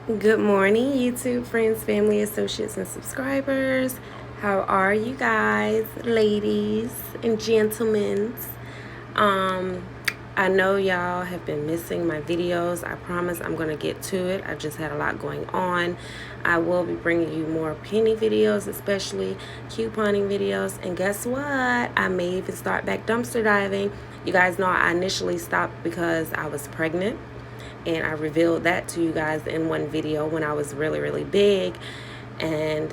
Good morning, YouTube friends, family, associates, and subscribers. How are you guys, ladies and gentlemen? Um, I know y'all have been missing my videos. I promise I'm going to get to it. I just had a lot going on. I will be bringing you more penny videos, especially couponing videos. And guess what? I may even start back dumpster diving. You guys know I initially stopped because I was pregnant, and I revealed that to you guys in one video when I was really big. And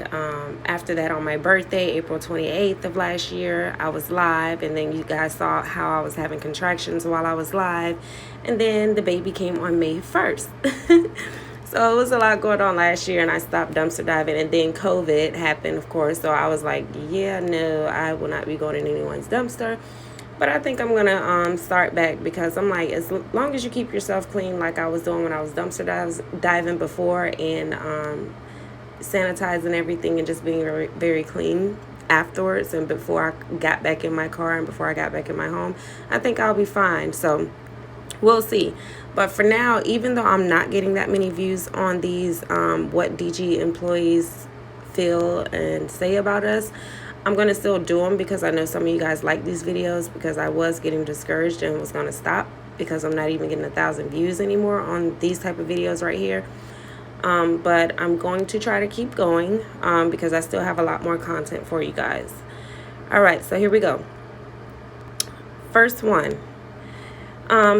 after that, on my birthday, April 28th of last year, I was live, and then you guys saw how I was having contractions while I was live, and then the baby came on May 1st. So it was a lot going on last year, and I stopped dumpster diving, and then COVID happened, of course. So I was like, yeah, no, I will not be going in anyone's dumpster. But I think I'm going to start back, because I'm like, as long as you keep yourself clean like I was doing when I was dumpster diving before, and sanitizing everything and just being very clean afterwards, and before I got back in my car and before I got back in my home, I think I'll be fine. So we'll see. But for now, even though I'm not getting that many views on these what DG employees feel and say about us, I'm going to still do them, because I know some of you guys like these videos, because I was getting discouraged and was going to stop because I'm not even getting 1,000 views anymore on these type of videos right here. But I'm going to try to keep going because I still have a lot more content for you guys. All right, so here we go. First one.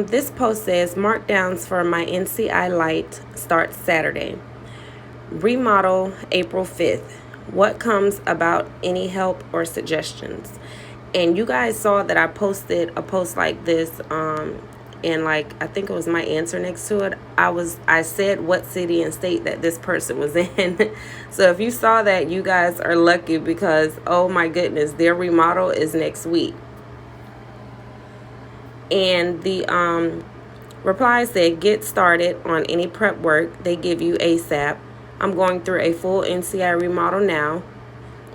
This post says, markdowns for my NCI light starts Saturday. Remodel April 5th. What comes about? Any help or suggestions? And you guys saw that I posted a post like this, and like, I think it was my answer next to it. I said what city and state that this person was in. So if you saw that, you guys are lucky, because oh my goodness, their remodel is next week. And the reply said, get started on any prep work they give you ASAP. I'm going through a full NCI remodel now,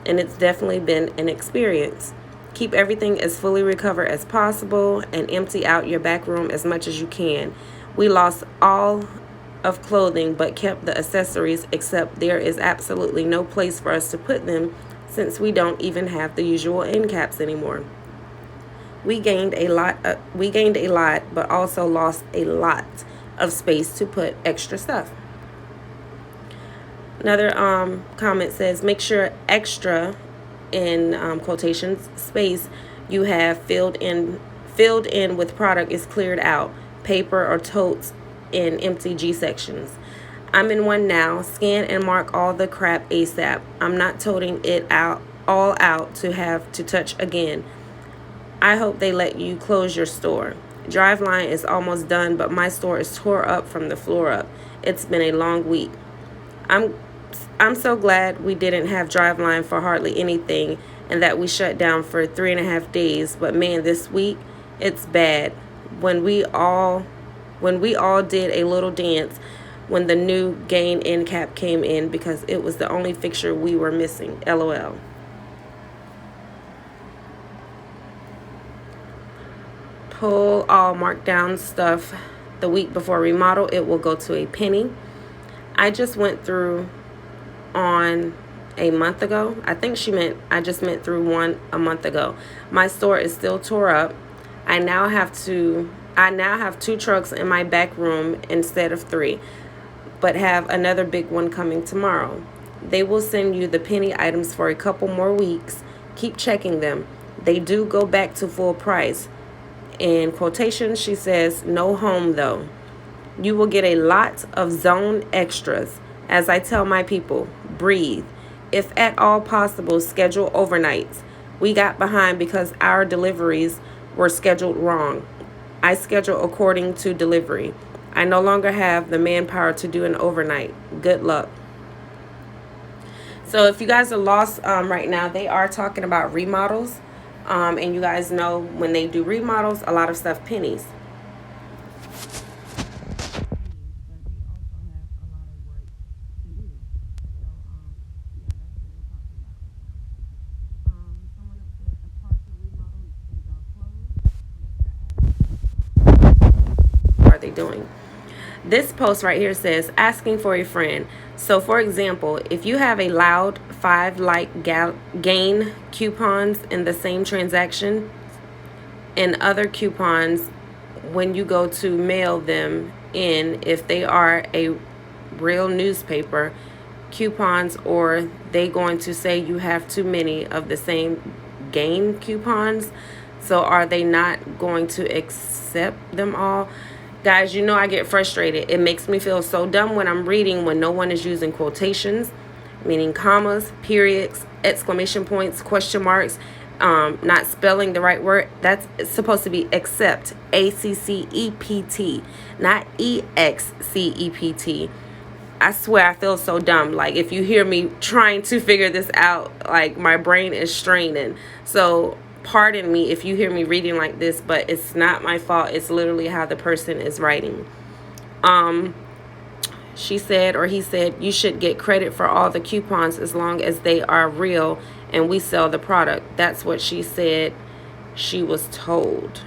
and it's definitely been an experience. Keep everything as fully recovered as possible and empty out your back room as much as you can. We lost all of clothing but kept the accessories, except there is absolutely no place for us to put them since we don't even have the usual end caps anymore. We gained a lot, but also lost a lot of space to put extra stuff. Another comment says, make sure extra, in quotations, space you have filled in with product is cleared out. Paper or totes in empty G sections. I'm in one now. Scan and mark all the crap ASAP. I'm not toting it all out to have to touch again. I hope they let you close your store. Driveline is almost done, but my store is tore up from the floor up. It's been a long week. I'm so glad we didn't have Driveline for hardly anything, and that we shut down for 3.5 days. But man, this week it's bad. When we all did a little dance when the new gain end cap came in, because it was the only fixture we were missing. LOL. Pull all markdown stuff the week before remodel. It will go to a penny. I just went through on a month ago. I think I just went through one a month ago. My store is still tore up. I now have 2 trucks in my back room instead of 3, but have another big one coming tomorrow. They will send you the penny items for a couple more weeks. Keep checking them. They do go back to full price. In quotations, she says, no home though. You will get a lot of zone extras. As I tell my people, breathe. If at all possible, schedule overnights. We got behind because our deliveries were scheduled wrong. I schedule according to delivery. I no longer have the manpower to do an overnight. Good luck. So if you guys are lost right now, they are talking about remodels. And you guys know when they do remodels, a lot of stuff pennies. Are they doing? This post right here says asking for a friend. So for example, if you have a loud 5 like gain coupons in the same transaction and other coupons when you go to mail them in, if they are a real newspaper coupons, or they going to say you have too many of the same gain coupons, so are they not going to accept them all? Guys, you know I get frustrated. It makes me feel so dumb when I'm reading when no one is using quotations, meaning commas, periods, exclamation points, question marks, not spelling the right word. That's supposed to be accept, ACCEPT, not EXCEPT. I swear I feel so dumb. Like, if you hear me trying to figure this out, like, my brain is straining. So pardon me if you hear me reading like this, but it's not my fault. It's literally how the person is writing. She said, or he said, you should get credit for all the coupons as long as they are real and we sell the product. That's what she said she was told.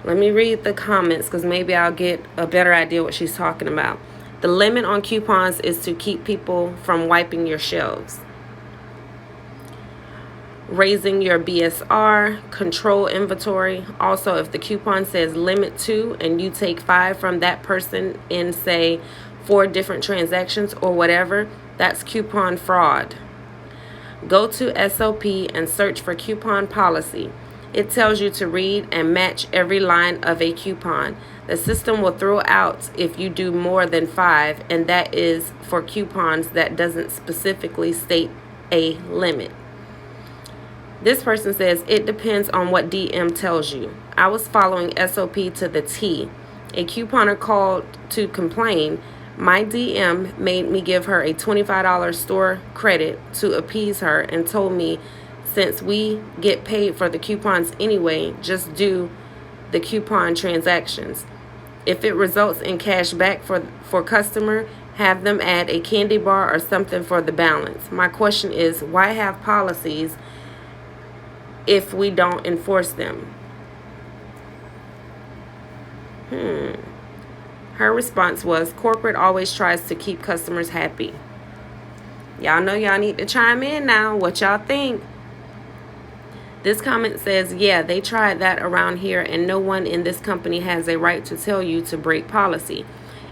Let me read the comments because maybe I'll get a better idea what she's talking about. The limit on coupons is to keep people from wiping your shelves. Raising your BSR, control inventory. Also, if the coupon says limit to and you take 5 from that person in, say, 4 different transactions or whatever, that's coupon fraud. Go to SOP and search for coupon policy. It tells you to read and match every line of a coupon. The system will throw out if you do more than 5, and that is for coupons that doesn't specifically state a limit. This person says, it depends on what DM tells you. I was following SOP to the T. A couponer called to complain. My DM made me give her a $25 store credit to appease her and told me, since we get paid for the coupons anyway, just do the coupon transactions. If it results in cash back for customer, have them add a candy bar or something for the balance. My question is, why have policies if we don't enforce them? Her response was, corporate always tries to keep customers happy. Y'all know y'all need to chime in now. What y'all think? This comment says, yeah, they tried that around here and no one in this company has a right to tell you to break policy.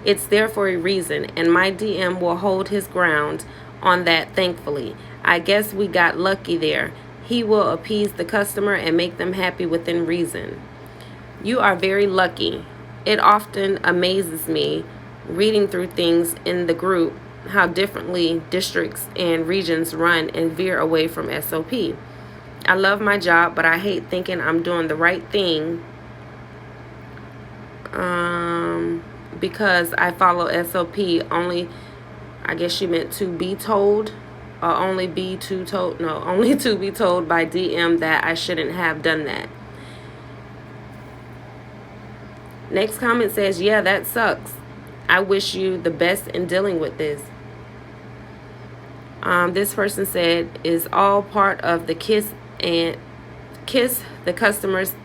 It's there for a reason, and my DM will hold his ground on that, thankfully. I guess we got lucky there. He will appease the customer and make them happy within reason. You are very lucky. It often amazes me reading through things in the group how differently districts and regions run and veer away from SOP. I love my job, but I hate thinking I'm doing the right thing because I follow SOP only. I guess she meant to be told, or only to be told by DM that I shouldn't have done that. Next comment says, yeah, that sucks. I wish you the best in dealing with this. This person said, is all part of the kiss the customers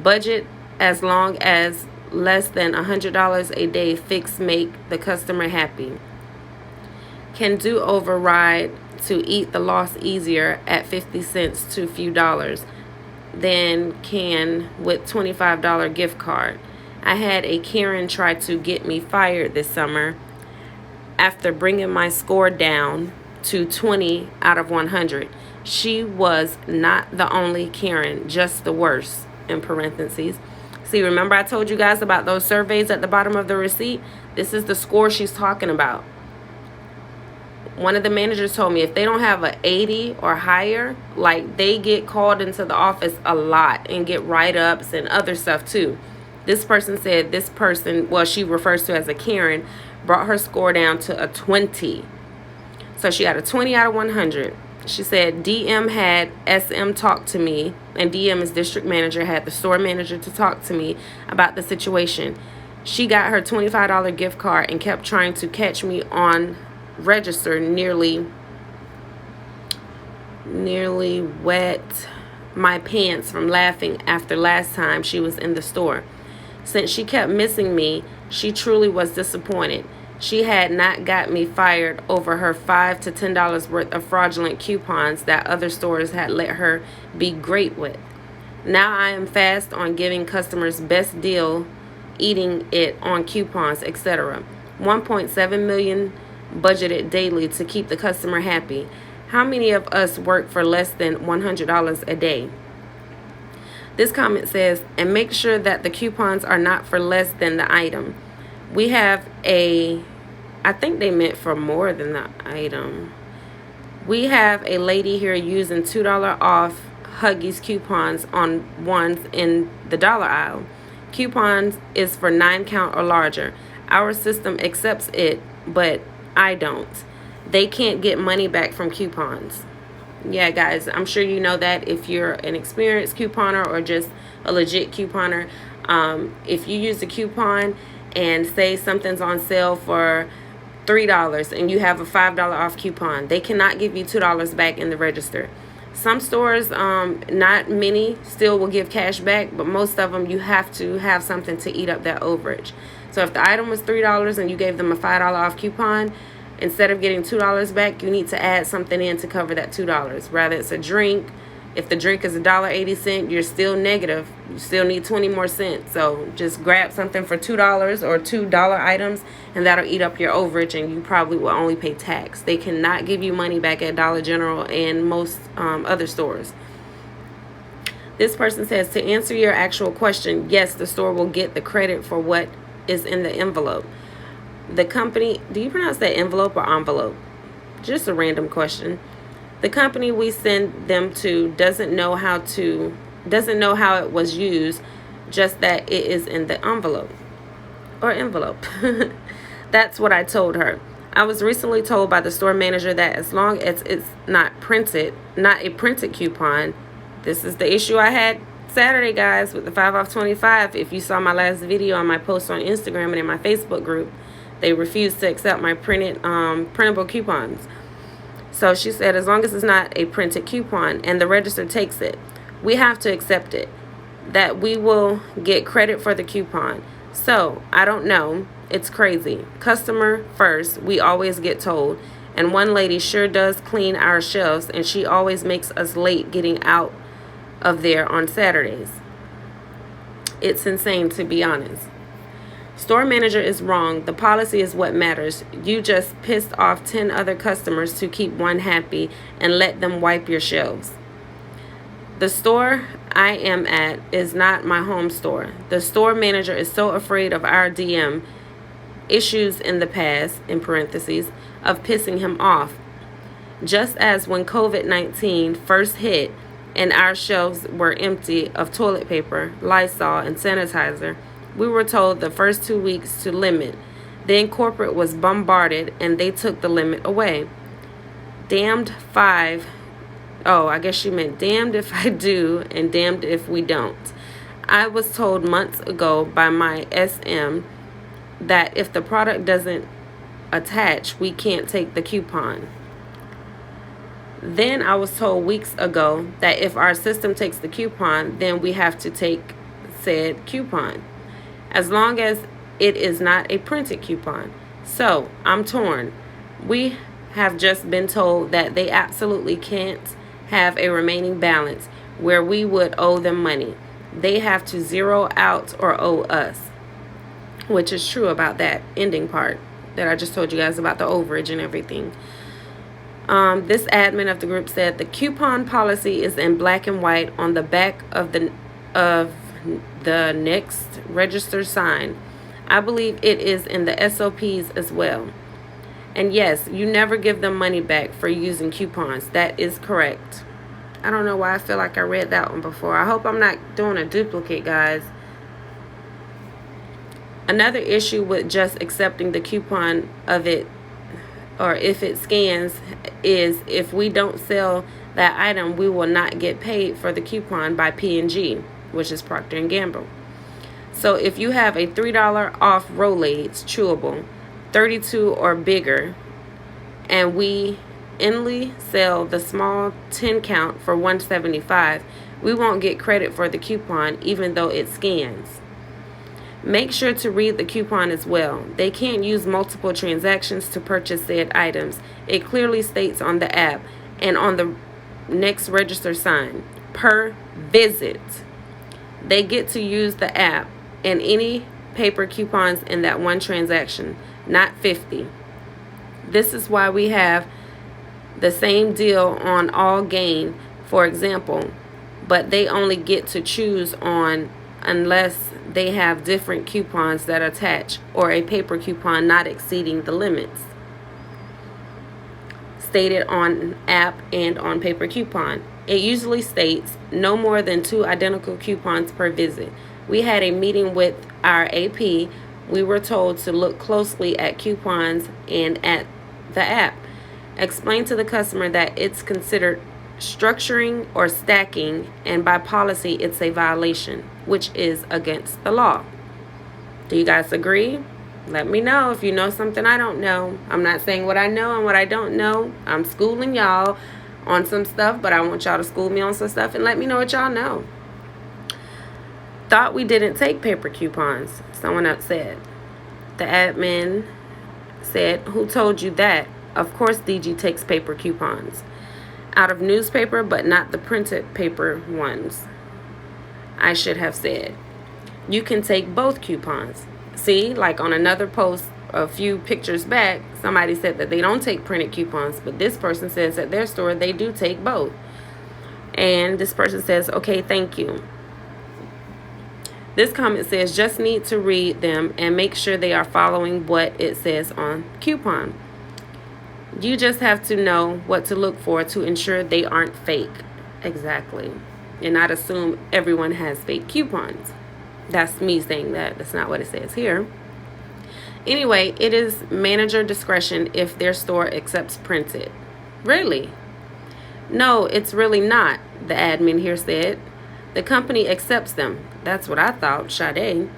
budget as long as less than $100 a day. Fix make the customer happy. Can do override to eat the loss easier at 50 cents to a few dollars than can with $25 gift card. I had a Karen try to get me fired this summer after bringing my score down to 20 out of 100. She was not the only Karen, just the worst, in parentheses. See, remember I told you guys about those surveys at the bottom of the receipt? This is the score she's talking about. One of the managers told me if they don't have an 80 or higher, like, they get called into the office a lot and get write-ups and other stuff too. This person said this person, well, she refers to as a Karen, brought her score down to a 20. So she got a 20 out of 100. She said DM had SM talk to me, and DM is district manager, had the store manager to talk to me about the situation. She got her $25 gift card and kept trying to catch me on register, nearly wet my pants from laughing after last time she was in the store. Since she kept missing me, she truly was disappointed. She had not got me fired over her $5 to $10 worth of fraudulent coupons that other stores had let her be great with. Now I am fast on giving customers best deal, eating it on coupons, etc. 1.7 million budgeted daily to keep the customer happy. How many of us work for less than $100 a day? This comment says, and make sure that the coupons are not for less than the item. We have I think they meant for more than the item. We have a lady here using $2 off Huggies coupons on ones in the dollar aisle. Coupons is for 9 count or larger. Our system accepts it, but I don't. They can't get money back from coupons. Yeah, guys, I'm sure you know that if you're an experienced couponer or just a legit couponer. If you use a coupon and say something's on sale for $3 and you have a $5 off coupon, they cannot give you $2 back in the register. Some stores, not many, still will give cash back, but most of them you have to have something to eat up that overage. So if the item was $3 and you gave them a $5 off coupon, instead of getting $2 back, you need to add something in to cover that $2. Rather it's a drink. If the drink is $1.80, you're still negative. You still need 20 more cents. So just grab something for $2 or $2 items, and that'll eat up your overage, and you probably will only pay tax. They cannot give you money back at Dollar General and most other stores. This person says, to answer your actual question, yes, the store will get the credit for what is in the envelope. The company, do you pronounce that envelope or envelope? Just a random question. The company we send them to doesn't know how it was used, just that it is in the envelope. That's what I told her. I was recently told by the store manager that as long as it's not a printed coupon, this is the issue I had Saturday, guys, with the 5 off 25. If you saw my last video on my post on Instagram and in my Facebook group, they refused to accept my printable coupons. So she said, as long as it's not a printed coupon and the register takes it, we have to accept it, that we will get credit for the coupon. So I don't know. It's crazy. Customer first, we always get told. And one lady sure does clean our shelves, and she always makes us late getting out of there on Saturdays. It's insane, to be honest. Store manager is wrong. The policy is what matters. You just pissed off 10 other customers to keep one happy and let them wipe your shelves. The store I am at is not my home store. The store manager is so afraid of our DM issues in the past, in parentheses, of pissing him off. Just as when COVID-19 first hit and our shelves were empty of toilet paper, Lysol, and sanitizer, we were told the first 2 weeks to limit. Then corporate was bombarded and they took the limit away. Damned I guess she meant damned if I do and damned if we don't. I was told months ago by my SM that if the product doesn't attach, we can't take the coupon. Then I was told weeks ago that if our system takes the coupon, then we have to take said coupon, as long as it is not a printed coupon. So I'm torn. We have just been told that they absolutely can't have a remaining balance where we would owe them money. They have to zero out or owe us, which is true about that ending part that I just told you guys about the overage and everything. This admin of the group said the coupon policy is in black and white on the back of the next register sign. I believe it is in the SOPs as well. And yes, you never give them money back for using coupons. That is correct. I don't know why I feel like I read that one before. I hope I'm not doing a duplicate, guys. Another issue with just accepting the coupon of it, or if it scans, is if we don't sell that item, we will not get paid for the coupon by P&G, which is Procter & Gamble. So if you have a $3 off Rolaids chewable, 32 or bigger, and we only sell the small 10 count for $175, we won't get credit for the coupon even though it scans. Make sure to read the coupon as well. They can't use multiple transactions to purchase said items. It clearly states on the app and on the next register sign, per visit. They get to use the app and any paper coupons in that one transaction, not 50. This is why we have the same deal on all gain, for example, but they only get to choose on unless they have different coupons that attach or a paper coupon not exceeding the limits stated on app and on paper coupon. It usually states no more than 2 identical coupons per visit. We had a meeting with our AP. We were told to look closely at coupons and at the app. Explain to the customer that it's considered structuring or stacking, and by policy it's a violation, which is against the law. Do you guys agree? Let me know if you know something I don't know. I'm not saying what I know and what I don't know. I'm schooling y'all on some stuff, but I want y'all to school me on some stuff and let me know what y'all know. Thought we didn't take paper coupons, someone else said. The admin said, who told you that? Of course DG takes paper coupons. Out of newspaper, but not the printed paper ones. I should have said. You can take both coupons. See, like on another post a few pictures back, somebody said that they don't take printed coupons, but this person says at their store they do take both. And this person says, okay, thank you. This comment says, just need to read them and make sure they are following what it says on coupon. You just have to know what to look for to ensure they aren't fake. Exactly. And not assume everyone has fake coupons. That's me saying that. That's not what it says here. Anyway, it is manager discretion if their store accepts printed. Really? No, it's really not, the admin here said. The company accepts them. That's what I thought, Sade.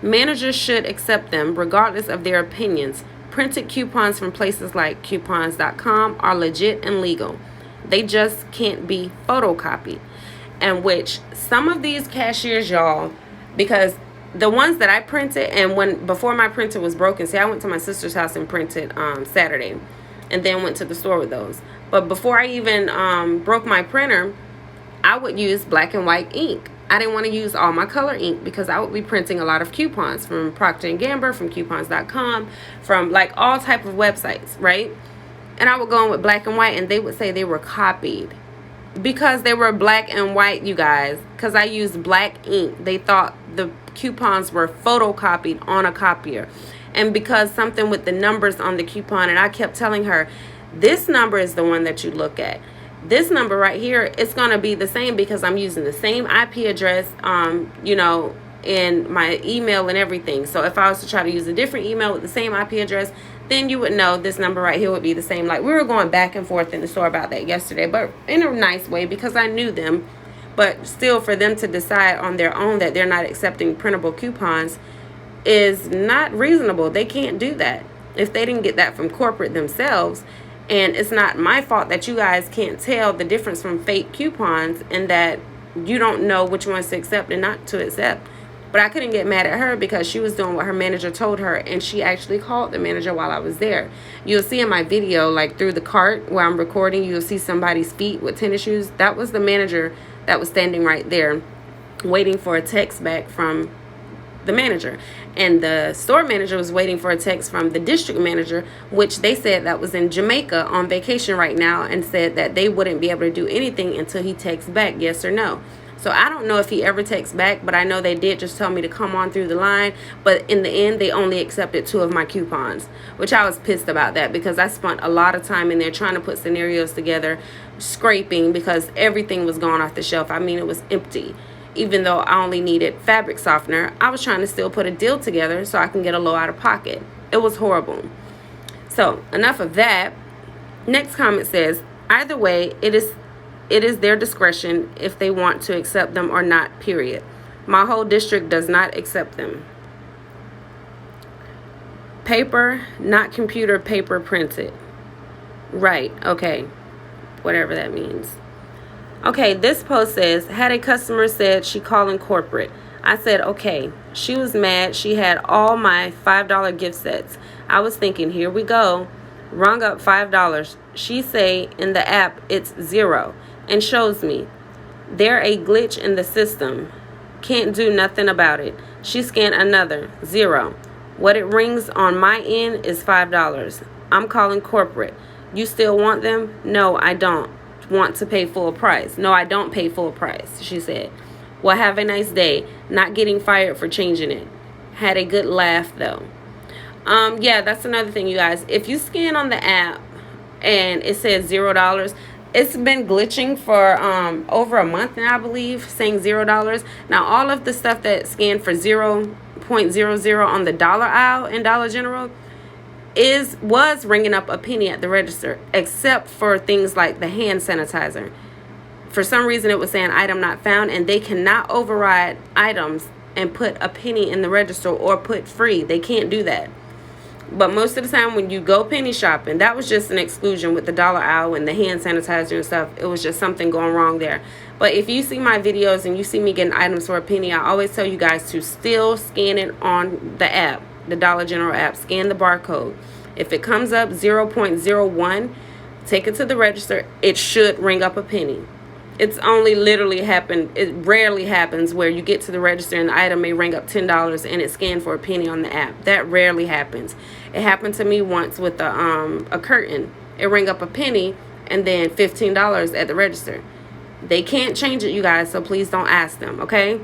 Managers should accept them regardless of their opinions. Printed coupons from places like coupons.com are legit and legal. They just can't be photocopied. And which some of these cashiers, y'all, because the ones that I printed, and before my printer was broken, see, I went to my sister's house and printed Saturday and then went to the store with those. But before I even broke my printer, I would use black and white ink. I didn't want to use all my color ink because I would be printing a lot of coupons from Procter & Gamble, from coupons.com, from like all type of websites, right? And I would go in with black and white and they would say they were copied because they were black and white, you guys, because I used black ink. They thought the coupons were photocopied on a copier. And because something with the numbers on the coupon, and I kept telling her, this number is the one that you look at. This number right here, it's going to be the same because I'm using the same IP address, you know, in my email and everything. So if I was to try to use a different email with the same IP address, then you would know this number right here would be the same. Like, we were going back and forth in the store about that yesterday, but in a nice way because I knew them. But still, for them to decide on their own that they're not accepting printable coupons is not reasonable. They can't do that if they didn't get that from corporate themselves. And it's not my fault that you guys can't tell the difference from fake coupons and that you don't know which ones to accept and not to accept. But I couldn't get mad at her because she was doing what her manager told her, and she actually called the manager while I was there. You'll see in my video, like through the cart where I'm recording, you'll see somebody's feet with tennis shoes. That was the manager that was standing right there waiting for a text back from the manager. And the store manager was waiting for a text from the district manager, which they said that was in Jamaica on vacation right now, and said that they wouldn't be able to do anything until he texts back yes or no. So I don't know if he ever texts back, but I know they did just tell me to come on through the line. But in the end, they only accepted 2 of my coupons, which I was pissed about that because I spent a lot of time in there trying to put scenarios together, scraping because everything was gone off the shelf. I mean, it was empty. Even though I only needed fabric softener, I was trying to still put a deal together so I can get a low out of pocket. It was horrible. So enough of that. Next comment says, either way, it is their discretion if they want to accept them or not, period. My whole district does not accept them. Paper, not computer, paper printed. Right, okay. Whatever that means. Okay, this post says, had a customer said she calling corporate. I said, okay. She was mad. She had all my $5 gift sets. I was thinking, here we go. Rung up $5. She say in the app it's 0 and shows me. There a glitch in the system. Can't do nothing about it. She scanned another 0. What it rings on my end is $5. I'm calling corporate. You still want them? No, I don't want to pay full price. No, I don't pay full price, she said. Well, have a nice day. Not getting fired for changing it. Had a good laugh though. Yeah, that's another thing, you guys. If you scan on the app and it says $0, it's been glitching for over a month now, I believe, saying $0. Now, all of the stuff that scanned for 0.00 on the dollar aisle in Dollar General was ringing up a penny at the register, except for things like the hand sanitizer. For some reason, it was saying item not found, and they cannot override items and put a penny in the register or put free. They can't do that. But most of the time when you go penny shopping, that was just an exclusion with the dollar aisle and the hand sanitizer and stuff. It was just something going wrong there. But if you see my videos and you see me getting items for a penny, I always tell you guys to still scan it on the app, the Dollar General app. Scan the barcode. If it comes up 0.01, take it to the register. It should ring up a penny. It's only literally happened. It rarely happens where you get to the register and the item may ring up $10 and it's scanned for a penny on the app. That rarely happens. It happened to me once with a curtain. It rang up a penny and then $15 at the register. They can't change it, you guys, so please don't ask them, okay?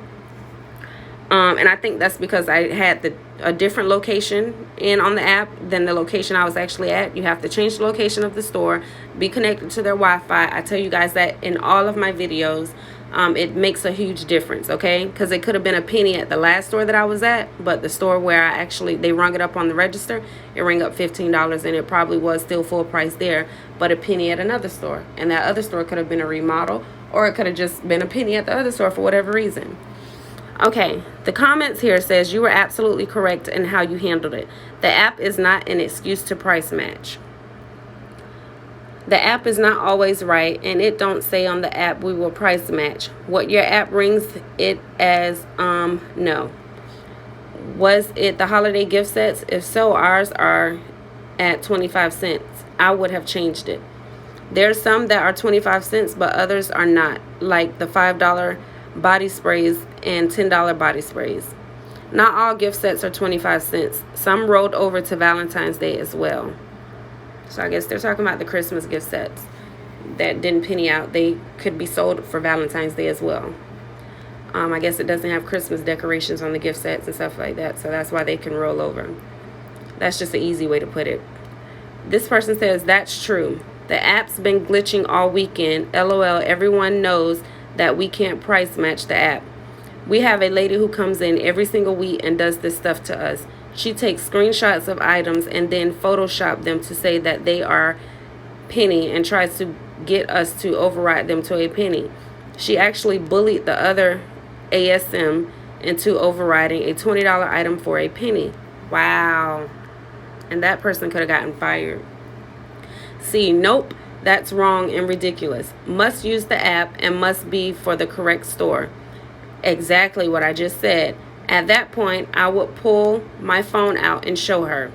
And I think that's because I had a different location on the app than the location I was actually at. You have to change the location of the store, be connected to their Wi-Fi. I tell you guys that in all of my videos. It makes a huge difference, okay? Because it could have been a penny at the last store that I was at, but the store where they rung it up on the register, it rang up $15, and it probably was still full price there, but a penny at another store. And that other store could have been a remodel, or it could have just been a penny at the other store for whatever reason. Okay, the comments here says you were absolutely correct in how you handled it. The app is not an excuse to price match. The app is not always right, and it don't say on the app we will price match. What your app rings it as no. Was it the holiday gift sets? If so, ours are at 25 cents. I would have changed it. There's some that are 25 cents, but others are not, like the $5 body sprays and $10 body sprays. Not all gift sets are 25 cents. Some rolled over to Valentine's Day as well. So I guess they're talking about the Christmas gift sets that didn't penny out. They could be sold for Valentine's Day as well. I guess it doesn't have Christmas decorations on the gift sets and stuff like that, so that's why they can roll over. That's just an easy way to put it. This person says, that's true. The app's been glitching all weekend. LOL, everyone knows that we can't price match the app. We have a lady who comes in every single week and does this stuff to us. She takes screenshots of items and then Photoshop them to say that they are penny and tries to get us to override them to a penny. She actually bullied the other ASM into overriding a $20 item for a penny. Wow. And that person could have gotten fired. See, nope, that's wrong and ridiculous. Must use the app and must be for the correct store. Exactly what I just said. At that point, I would pull my phone out and show her.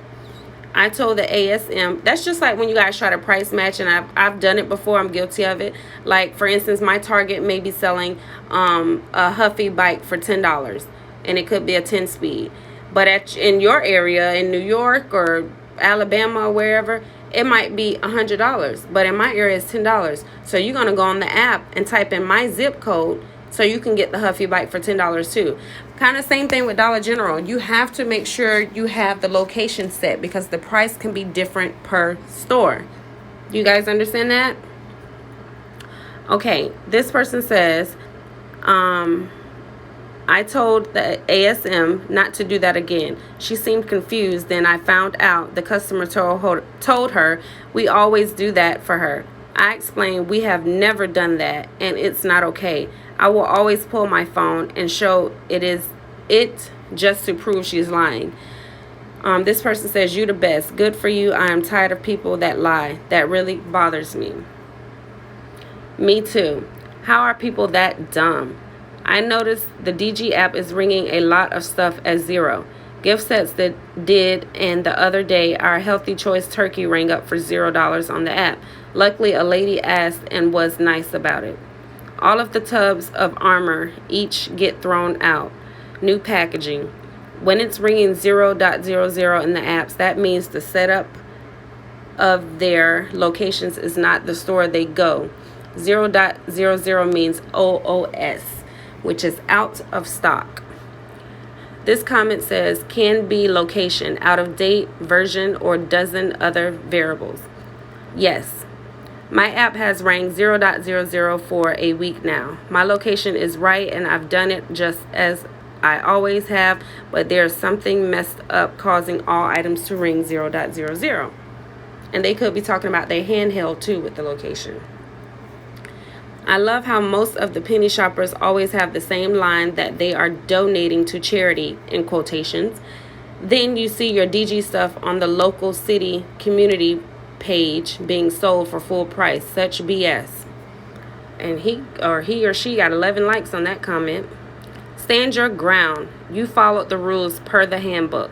I told the ASM, that's just like when you guys try to price match, and I've done it before. I'm guilty of it. Like, for instance, my Target may be selling a Huffy bike for $10, and it could be a 10-speed. But in your area, in New York or Alabama or wherever, it might be $100. But in my area, it's $10. So you're going to go on the app and type in my zip code so you can get the Huffy bike for $10 too. Kind of same thing with Dollar General. You have to make sure you have the location set because the price can be different per store. You guys understand that? Okay, this person says, I told the ASM not to do that again. She seemed confused. Then I found out the customer told her we always do that for her. I explained we have never done that and it's not okay. I will always pull my phone and show it just to prove she's lying. This person says, you the best. Good for you. I am tired of people that lie. That really bothers me. Me too. How are people that dumb? I noticed the DG app is ringing a lot of stuff as zero. Gift sets that did, and the other day our Healthy Choice turkey rang up for $0 on the app. Luckily, a lady asked and was nice about it. All of the tubs of Armor each get thrown out. New packaging. When it's ringing 0.00 in the apps, that means the setup of their locations is not the store they go. 0.00 means OOS, which is out of stock. This comment says can be location, out of date, version, or dozen other variables. Yes, my app has rang 0.00 for a week now. My location is right and I've done it just as I always have, but there's something messed up causing all items to ring 0.00. And they could be talking about their handheld too with the location. I love how most of the penny shoppers always have the same line that they are donating to charity, in quotations. Then you see your DG stuff on the local city community page being sold for full price. Such BS. And he or she got 11 likes on that comment. Stand your ground. You followed the rules per the handbook.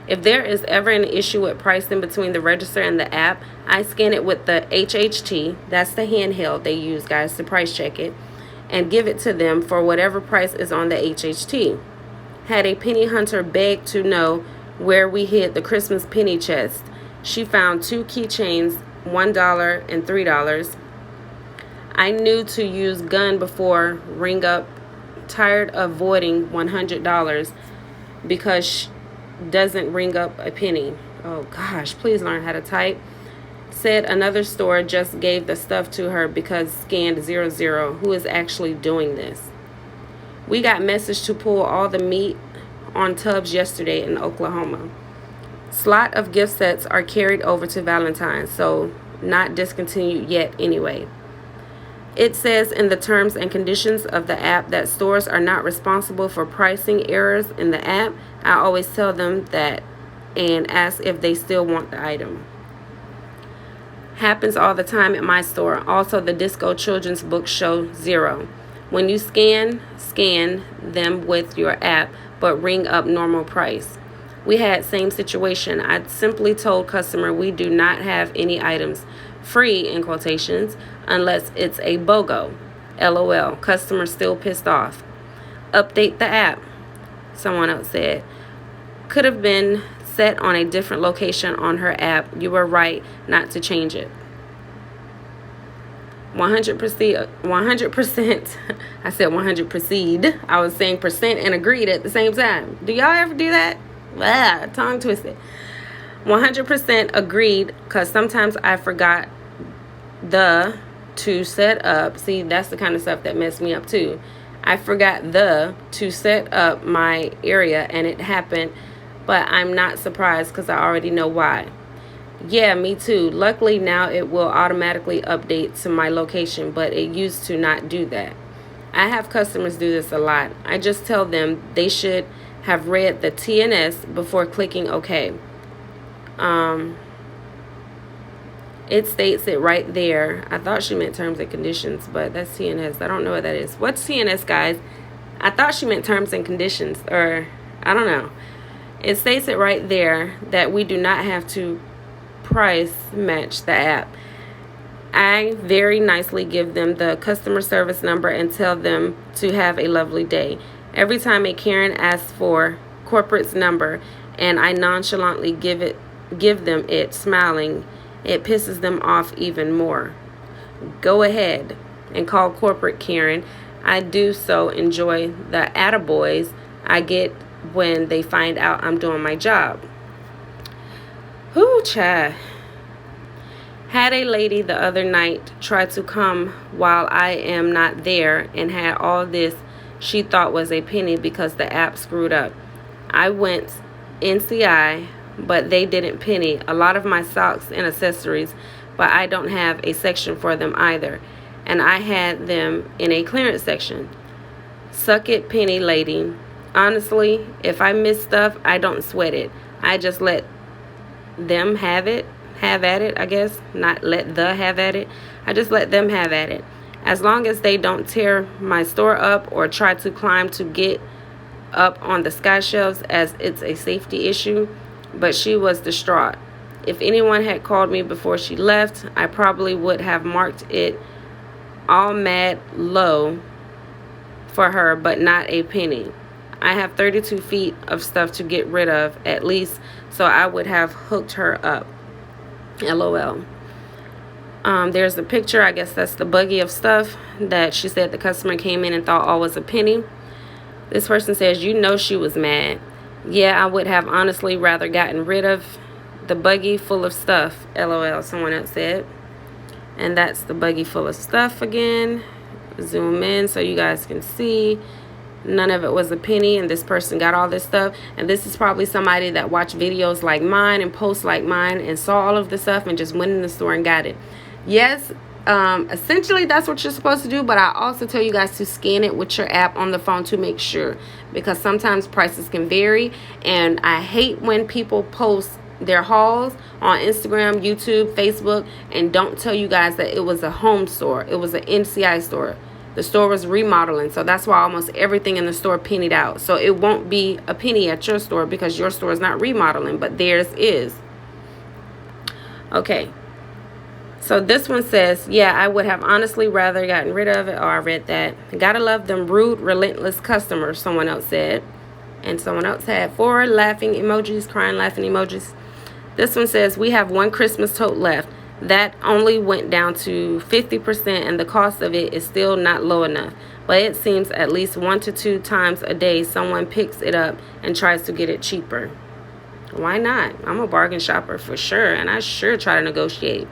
If there is ever an issue with pricing between the register and the app, I scan it with the HHT, that's the handheld they use, guys, to price check it, and give it to them for whatever price is on the HHT. Had a penny hunter beg to know where we hid the Christmas penny chest. She found 2 keychains, $1 and $3. I knew to use gun before ring up, tired of avoiding $100 because doesn't ring up a penny. Oh gosh, please learn how to type. Said another store just gave the stuff to her because scanned 00. Who is actually doing this? We got message to pull all the meat on tubs yesterday in Oklahoma. Slot of gift sets are carried over to Valentine's, so not discontinued yet anyway. It says in the terms and conditions of the app that stores are not responsible for pricing errors in the app. I always tell them that and ask if they still want the item. Happens all the time at my store. Also, the Disco children's books show 0. When you scan them with your app, but ring up normal price. We had same situation. I simply told customer we do not have any items free, in quotations, unless it's a BOGO. LOL. Customer still pissed off. Update the app, someone else said. Could have been set on a different location on her app. You were right not to change it. 100%. I said 100 proceed. I was saying percent and agreed at the same time. Do y'all ever do that? Tongue twisted. 100% agreed, because sometimes I forgot to set up. See, that's the kind of stuff that messed me up too. I forgot to set up my area and it happened, but I'm not surprised because I already know why. Yeah, me too. Luckily now it will automatically update to my location, but it used to not do that. I have customers do this a lot. I just tell them they should have read the TNS before clicking OK. It states it right there. I thought she meant terms and conditions, but that's TNS. I don't know what that is. What's TNS, guys? I thought she meant terms and conditions, or I don't know. It states it right there that we do not have to price match the app. I very nicely give them the customer service number and tell them to have a lovely day. Every time a Karen asks for corporate's number and I nonchalantly give them it, smiling, it pisses them off even more. Go ahead and call corporate, Karen. I do so enjoy the attaboys I get when they find out I'm doing my job. Whoo, child. Had a lady the other night try to come while I am not there and had all this she thought was a penny because the app screwed up. I went NCI, but they didn't penny a lot of my socks and accessories, but I don't have a section for them either, and I had them in a clearance section. Suck it, penny lady. Honestly, if I miss stuff, I don't sweat it. I just let them have at it, I guess. Not let the have at it. I just let them have at it. As long as they don't tear my store up or try to climb to get up on the sky shelves, as it's a safety issue. But she was distraught. If anyone had called me before she left, I probably would have marked it all mad low for her, but not a penny. I have 32 feet of stuff to get rid of at least, so I would have hooked her up. LOL. There's a picture. I guess that's the buggy of stuff that she said the customer came in and thought all was a penny. This person says, you know she was mad. Yeah, I would have honestly rather gotten rid of the buggy full of stuff. LOL, someone else said. And that's the buggy full of stuff again. Zoom in so you guys can see. None of it was a penny, and this person got all this stuff. And this is probably somebody that watched videos like mine and posts like mine and saw all of the stuff and just went in the store and got it. Yes, essentially that's what you're supposed to do, but I also tell you guys to scan it with your app on the phone to make sure, because sometimes prices can vary. And I hate when people post their hauls on Instagram, YouTube, Facebook, and don't tell you guys that it was a home store. It was an NCI store. The store was remodeling, so that's why almost everything in the store pennied out. So it won't be a penny at your store because your store is not remodeling, but theirs is. Okay. So this one says, yeah, I would have honestly rather gotten rid of it. Oh, I read that. Gotta love them rude, relentless customers, someone else said. And someone else had 4 laughing emojis, crying laughing emojis. This one says, we have 1 Christmas tote left. That only went down to 50%, and the cost of it is still not low enough. But it seems at least 1 to 2 times a day someone picks it up and tries to get it cheaper. Why not? I'm a bargain shopper for sure, and I sure try to negotiate.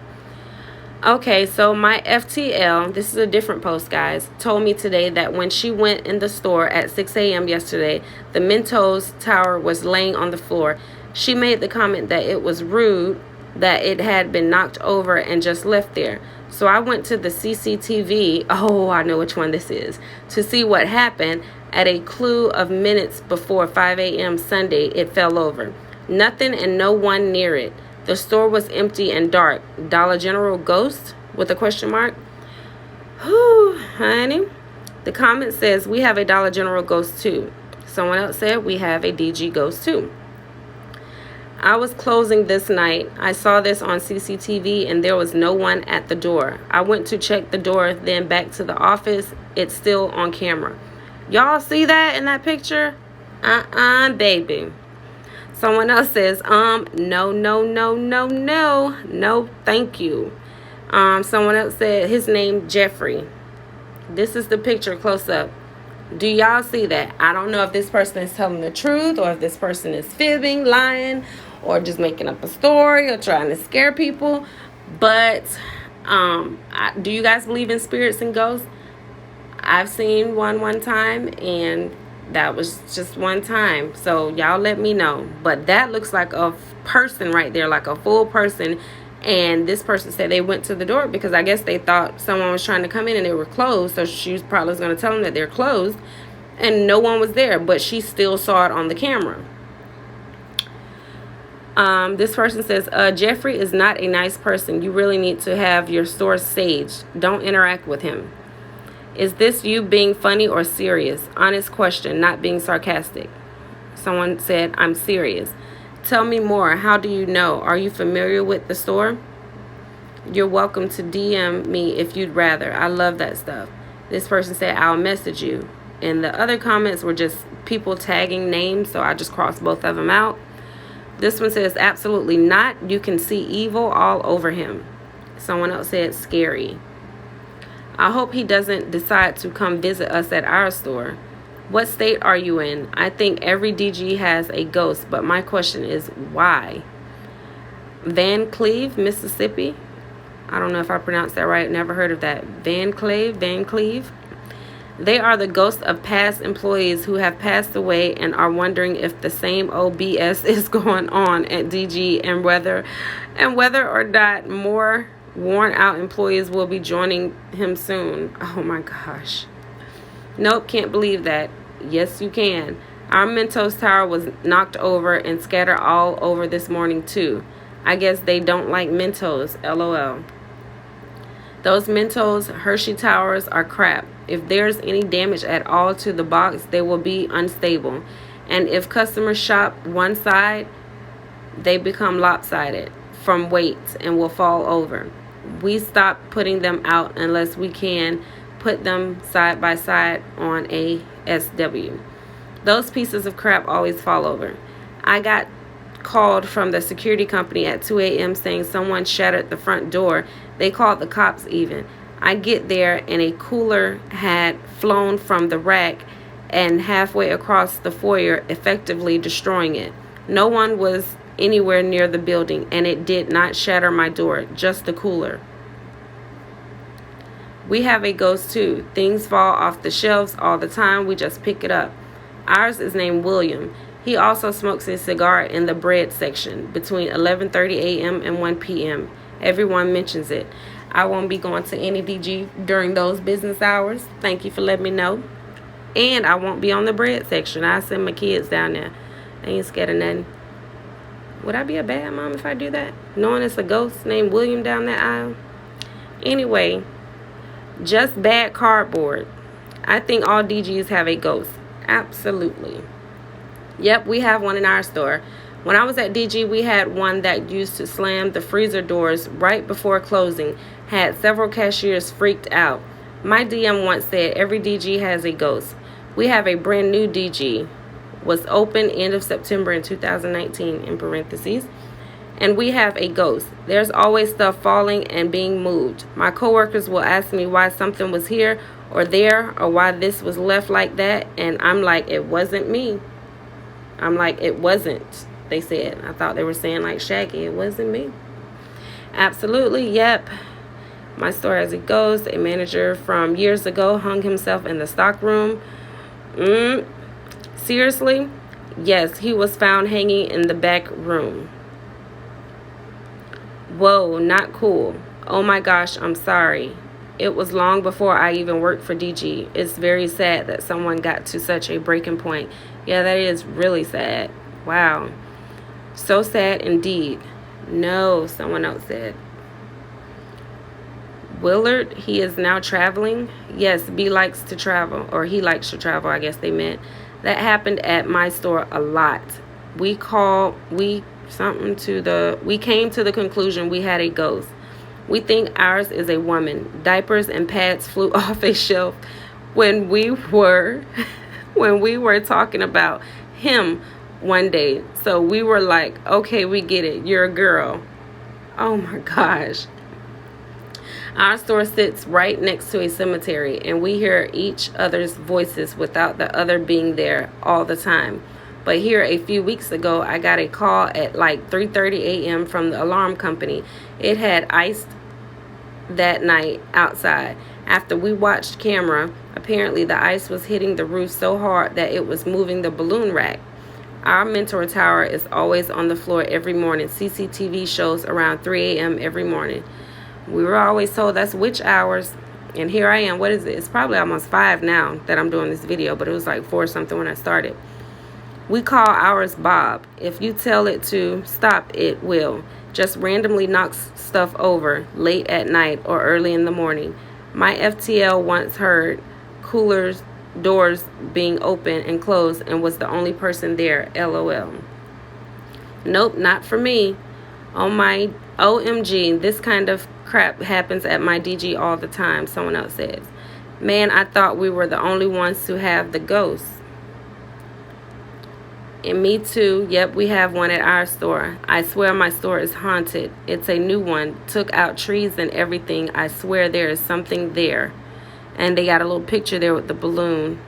Okay, so my FTL, this is a different post, guys, told me today that when she went in the store at 6 a.m. yesterday, the Mentos tower was laying on the floor. She made the comment that it was rude that it had been knocked over and just left there. So I went to the CCTV, oh, I know which one this is, to see what happened. At a clue of minutes before 5 a.m. Sunday, it fell over. Nothing and no one near it. The store was empty and dark. Dollar General ghost? With a question mark. Whew, honey. The comment says, we have a Dollar General ghost too. Someone else said, we have a DG ghost too. I was closing this night. I saw this on CCTV and there was no one at the door. I went to check the door, then back to the office. It's still on camera. Y'all see that in that picture? Baby. Someone else says, no, thank you. Someone else said his name, Jeffrey. This is the picture close up. Do y'all see that? I don't know if this person is telling the truth or if this person is fibbing, lying, or just making up a story or trying to scare people. But do you guys believe in spirits and ghosts? I've seen one time, and that was just one time. So y'all let me know. But that looks like a person right there, like a full person. And this person said they went to the door because I guess they thought someone was trying to come in and they were closed. So she was probably going to tell them that they're closed. And no one was there, but she still saw it on the camera. This person says, Jeffrey is not a nice person. You really need to have your store saged. Don't interact with him. Is this you being funny or serious? Honest question, not being sarcastic. Someone said, I'm serious. Tell me more. How do you know? Are you familiar with the store? You're welcome to DM me if you'd rather. I love that stuff. This person said, I'll message you. And the other comments were just people tagging names, so I just crossed both of them out. This one says, absolutely not. You can see evil all over him. Someone else said, scary. I hope he doesn't decide to come visit us at our store. What state are you in? I think every DG has a ghost, but my question is why? Van Cleve, Mississippi. I don't know if I pronounced that right. Never heard of that. Van Cleve. They are the ghosts of past employees who have passed away and are wondering if the same OBS is going on at DG and whether or not more worn out employees will be joining him soon. Oh my gosh. Nope, can't believe that. Yes, you can. Our Mentos tower was knocked over and scattered all over this morning too. I guess they don't like Mentos. LOL. Those Mentos Hershey towers are crap. If there's any damage at all to the box, they will be unstable. And if customers shop one side, they become lopsided from weights and will fall over. We stop putting them out unless we can put them side by side on a SW. Those pieces of crap always fall over. I got called from the security company at 2 a.m. saying someone shattered the front door. They called the cops even. I get there and a cooler had flown from the rack and halfway across the foyer, effectively destroying it. No one was anywhere near the building, and it did not shatter my door, just the cooler. We have a ghost too. Things fall off the shelves all the time. We just pick it up. Ours is named William. He also smokes a cigar in the bread section between 11:30 a.m. and 1 p.m. Everyone mentions it. I won't be going to any DG during those business hours. Thank you for letting me know. And I won't be on the bread section. I send my kids down there. They ain't scared of nothing. Would I be a bad mom if I do that? Knowing it's a ghost named William down that aisle? Anyway, just bad cardboard. I think all DGs have a ghost. Absolutely. Yep, we have one in our store. When I was at DG, we had one that used to slam the freezer doors right before closing. Had several cashiers freaked out. My DM once said every DG has a ghost. We have a brand new DG. Was open end of September in 2019 in parentheses. And we have a ghost. There's always stuff falling and being moved. My coworkers will ask me why something was here or there or why this was left like that. And I'm like, it wasn't me. I'm like, it wasn't, they said. I thought they were saying like Shaggy. It wasn't me. Absolutely, yep. My store has a ghost. A manager from years ago hung himself in the stock room. Seriously? Yes, he was found hanging in the back room. Whoa, not cool. Oh my gosh, I'm sorry. It was long before I even worked for DG. It's very sad that someone got to such a breaking point. Yeah, that is really sad. Wow. So sad indeed. No, someone else said. Willard, he is now traveling. Yes, B likes to travel, or he likes to travel, I guess they meant. That happened at my store a lot. We came to the conclusion we had a ghost. We think ours is a woman. Diapers and pads flew off a shelf when we were talking about him one day. So we were like, okay, we get it. You're a girl. Oh my gosh. Our store sits right next to a cemetery, and we hear each other's voices without the other being there all the time. But here a few weeks ago, I got a call at like 3:30 a.m. from the alarm company. It had iced that night outside. After we watched camera, apparently the ice was hitting the roof so hard that it was moving the balloon rack. Our mentor tower is always on the floor every morning. CCTV shows around 3 a.m. every morning. We were always told that's witch hours. And here I am. What is it? It's probably almost 5 now that I'm doing this video, but it was like 4 something when I started. We call ours Bob. If you tell it to stop, it will. Just randomly knocks stuff over late at night or early in the morning. My FTL once heard coolers doors being open and closed and was the only person there. LOL. Nope, not for me. Oh my OMG, this kind of crap happens at my DG all the time, someone else says. Man, I thought we were the only ones to have the ghosts. And me too. Yep, we have one at our store. I swear my store is haunted. It's a new one. Took out trees and everything. I swear there is something there. And they got a little picture there with the balloon.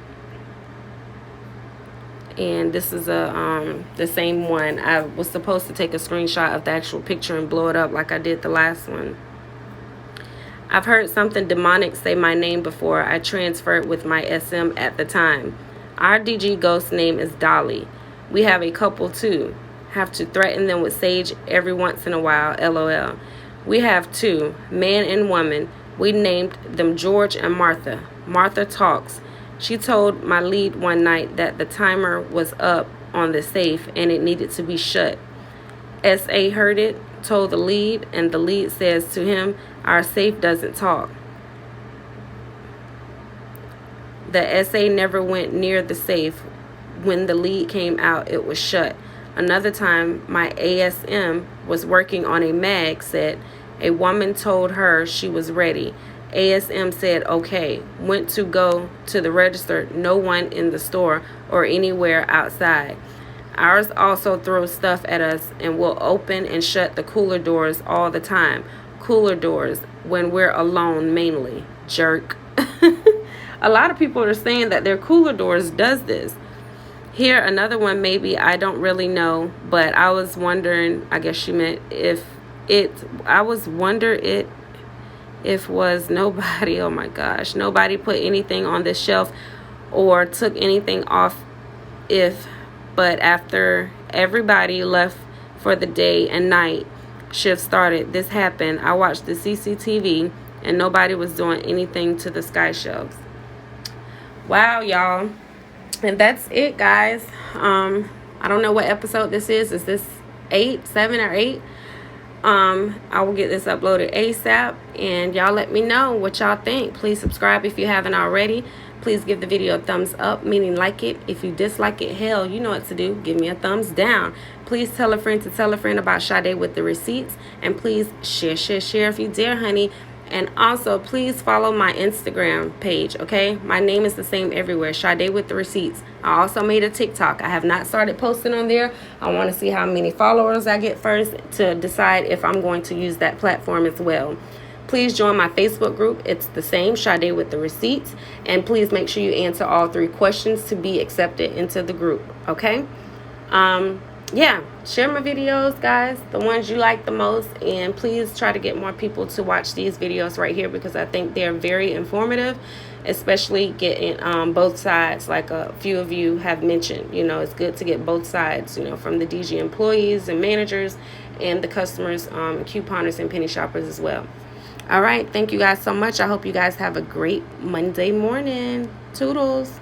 And this is the same one. I was supposed to take a screenshot of the actual picture and blow it up like I did the last one. I've heard something demonic say my name before. I transferred with my SM at the time. Our DG ghost name is Dolly. We have a couple too. Have to threaten them with sage every once in a while. LOL. We have 2, man and woman. We named them George and Martha. Martha talks. She told my lead one night that the timer was up on the safe and it needed to be shut. SA heard it, told the lead, and the lead says to him, "Our safe doesn't talk." The SA never went near the safe. When the lead came out, it was shut. Another time, my ASM was working on a mag set. A woman told her she was ready. ASM said okay, went to go to the register, no one in the store or anywhere outside. Ours also throws stuff at us and will open and shut the cooler doors all the time. Cooler doors when we're alone mainly. Jerk. A lot of people are saying that their cooler doors does this. Here, another one, maybe, I don't really know, but I was wondering, I guess she meant if was nobody, oh my gosh, nobody put anything on this shelf or took anything off but after everybody left for the day and night shift started, this happened. I watched the CCTV and nobody was doing anything to the sky shelves. Wow, y'all. And that's it, guys. I don't know what episode this is. Is this 8, 7, or 8? I will get this uploaded ASAP, and y'all let me know what y'all think. Please subscribe if you haven't already. Please give the video a thumbs up, meaning like it. If you dislike it, hell, you know what to do. Give me a thumbs down. Please tell a friend to tell a friend about Sade with the receipts, and please share if you dare, honey. And also, please follow my Instagram page, okay? My name is the same everywhere, Sade with the receipts. I also made a TikTok. I have not started posting on there. I want to see how many followers I get first to decide if I'm going to use that platform as well. Please join my Facebook group. It's the same, Sade with the receipts. And please make sure you answer all 3 questions to be accepted into the group, okay? Yeah, share my videos, guys, the ones you like the most, and please try to get more people to watch these videos right here because I think they're very informative, especially getting both sides, like a few of you have mentioned. You know, it's good to get both sides, you know, from the DG employees and managers and the customers, couponers and penny shoppers as well. All right, thank you guys so much. I hope you guys have a great Monday morning. Toodles.